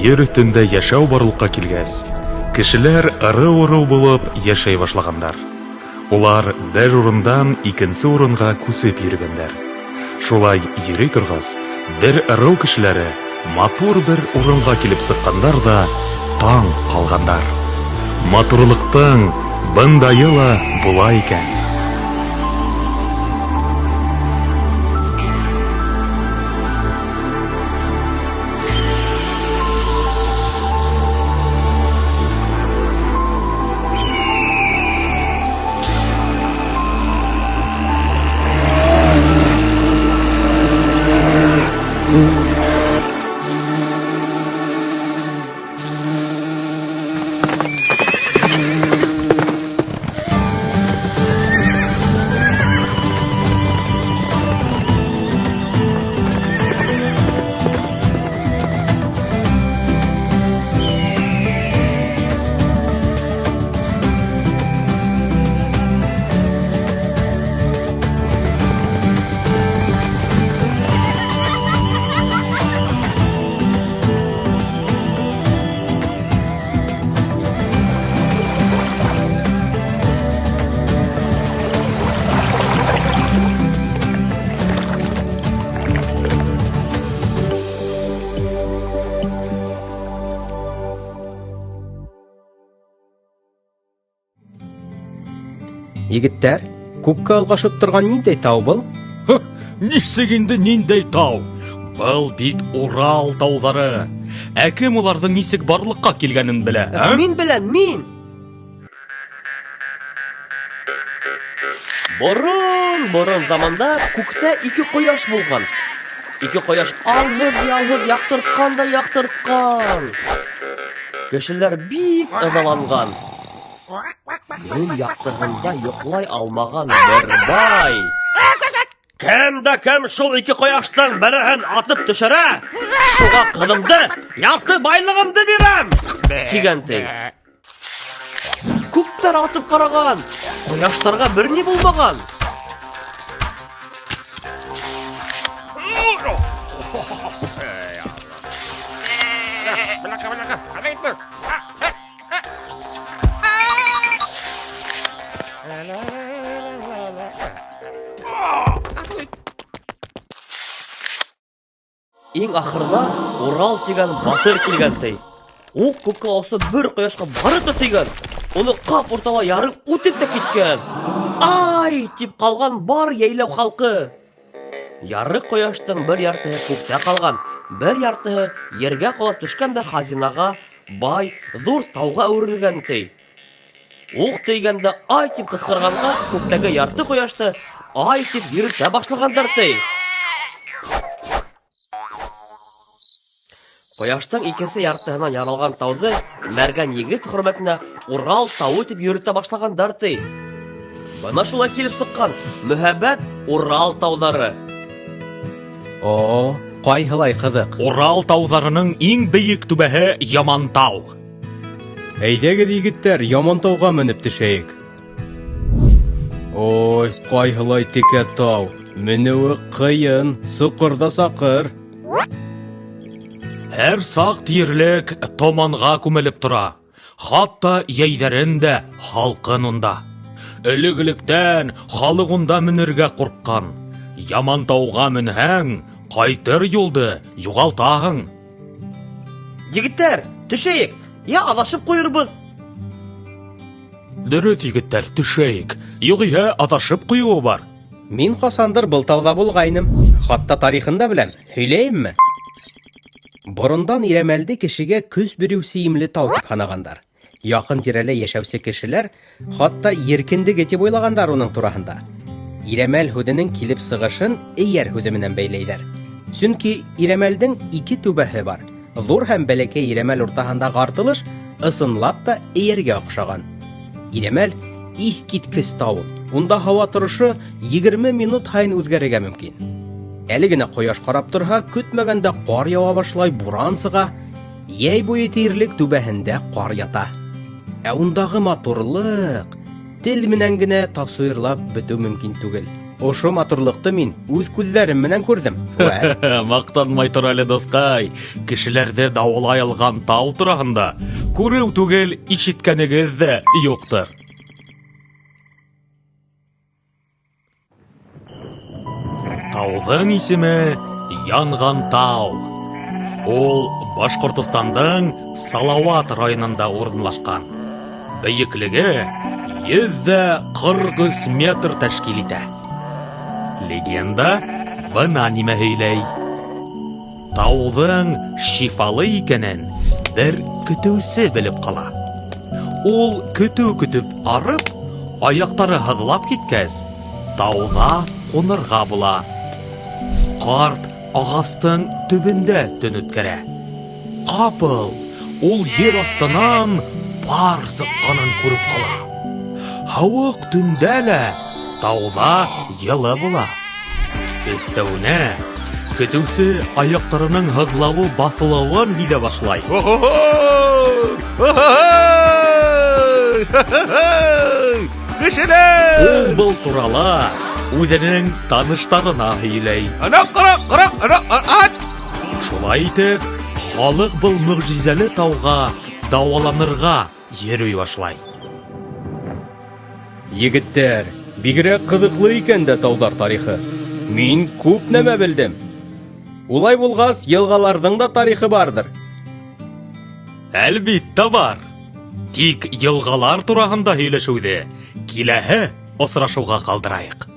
Ер өстендә яшәү барлыкка килгәс, кешеләр ыры-уры булып яшәй башлагандар. Улар бер урындан икенче урынга күсеп йөргәннәр. Шулай йөри торгас, бер ыру кешеләре матур бер урынга килеп сыккандар да таң калгандар. Матурлыктың бындайы ла була икән. Егеттәр, күккә алгашып торган ниндәй тау был? Нисек инде ниндәй тау? Был бит Урал тауҙары. Ә кем уларҙың нисек барлыҡҡа килгәнен белә? Мин беләм, мин! Борон заманда күктә ике ҡояш булған. Ике ҡояш алһыҙ-ялһыҙ яҡтыртҡан да яҡтыртҡан. Кешеләр бик ыҙаланған. Көн яҡтыһында йоҡлай алмаған бер бай. Кем дә кем шул ике ҡояштың береһен атып төшөрә, шуға ҡыҙымды, ярты байлығымды бирәм, тигәнтей. Күптәр атып ҡараған, ҡояштарға бер ни булмаған. Иң ахырда Урал тигән батыр килгәнтей. Ул күккә осып бер ҡояшҡа барып та тейгән. Уны ҡап уртала ярым үтеп тә киткән. Ай! Тип ҡалған бар йәйләү халҡы. Яры ҡояштың бер яртыһы күктә ҡалған, бер яртыһы ергә ҡолап төшкән дә хазинаға, бай, ҙур тауға әүерелгәнтей. Уҡ тейгәндә ай тип ҡысҡырғанға, күктәге ярты ҡояшты ай тип йөрөтә башлағандар тей. Ҡояштың икенсе яртыһынан яралған тауҙы мәргән егет хөрмәтенә Урал тауы тип йөрөтә башлағандар тей. Бына шулай килеп сыҡҡан мөһабәт Урал тауҙары. О, ҡайһылай ҡыҙыҡ. Урал тауҙарының иң бейек түбәһе Ямантау. Әйҙәгеҙ, егеттәр, Ямантауға менеп төшәйек. Ой, ҡайһылай текә тау. Менеүе ҡыйын, соҡорҙа саҡыр. Һәр саҡ тиерлек томанға күмелеп тора. Хатта йәйҙәрен дә халҡын унда. Элек-электән халыҡ унда менергә ҡурҡҡан. Ямантауға менһәң, ҡайтыр юлды юғалтаһың. Егеттәр, төшәйек, я аҙашып ҡуйырбыҙ. Дөрөҫ, егеттәр, төшәйек. Юғиһә аҙашып ҡуйыуы бар. Мин ҡасандыр был тауҙа булғайным. Хатта тарихында беләм. Һөйләйемме? Борондан Ирәмәлде кешегә көс биреүсе имле тау тип һанағандар. Яҡын тирәлә йәшәүсе кешеләр хатта еркендеге тип уйлағандар уның тураһында. Ирәмәл һүҙенең килеп сығышын эйәр һүҙе менән бәйләйҙәр. Сөнки Ирәмәлдең ике түбәһе бар. Ҙур һәм бәләкәй Ирәмәл уртаһындағы артылыш ысынлап та эйәргә оҡшаған. Ирәмәл иҫ киткес тау. Унда һауа торышы 20 минут һайын үҙгәрергә мөмкин. Әле генә ҡояш ҡарап торһа, көтмәгәндә ҡар яуа башлай, буран сыға, йәй буйы тиерлек түбәһендә ҡар ята. Ә ундағы матурлыҡ тел менән генә тасуирлап бөтөү мөмкин түгел. Ошо матурлықты мин үз күҙҙәрем менән күрҙем. Вә, Мақтанмай тор әле, дуҫҡай. Кешеләрҙе дауалай алған тау тураһында күреү түгел, ишеткәнегеҙ ҙә юҡтыр. Тауҙың исеме Янған тау. Ул Башҡортостандың Салауат районында урынлашҡан. Бейеклеге 143 метр тәшкил итә. Легенда бына нимә һөйләй. Тауҙың шифалы икәнен бер көтөүсе белеп ҡала. Ул көтөп арып, аяҡтары һыҙлап киткәс, тауҙа ҡунырға була. Ҡарт ағастың төбөндә төн үткәрә. Ҡапыл ул ер аҫтынан пар сыҡҡанын күреп ҡала. Һыуыҡ төндә лә тауҙа йылы була. Өҫтәүенә көтөүсе аяҡтарының һыҙлауы баҫылыуын һиҙә башлай. Ул был турала үҙенең таныштарына һөйләй. Шулай итеп, халыҡ был мөғжизәле тауға дауаланырға йөрөй башлай. егеттәр, бигерәк ҡыҙыҡлы икән дә тауҙар тарихы. Мин күп нәмә белдем. Улай булғас, йылғаларҙың да тарихы бардыр. Әлбиттә бар. Тик йылғалар тураһында һөйләшеүҙе киләһе осрашыуға ҡалдырайыҡ.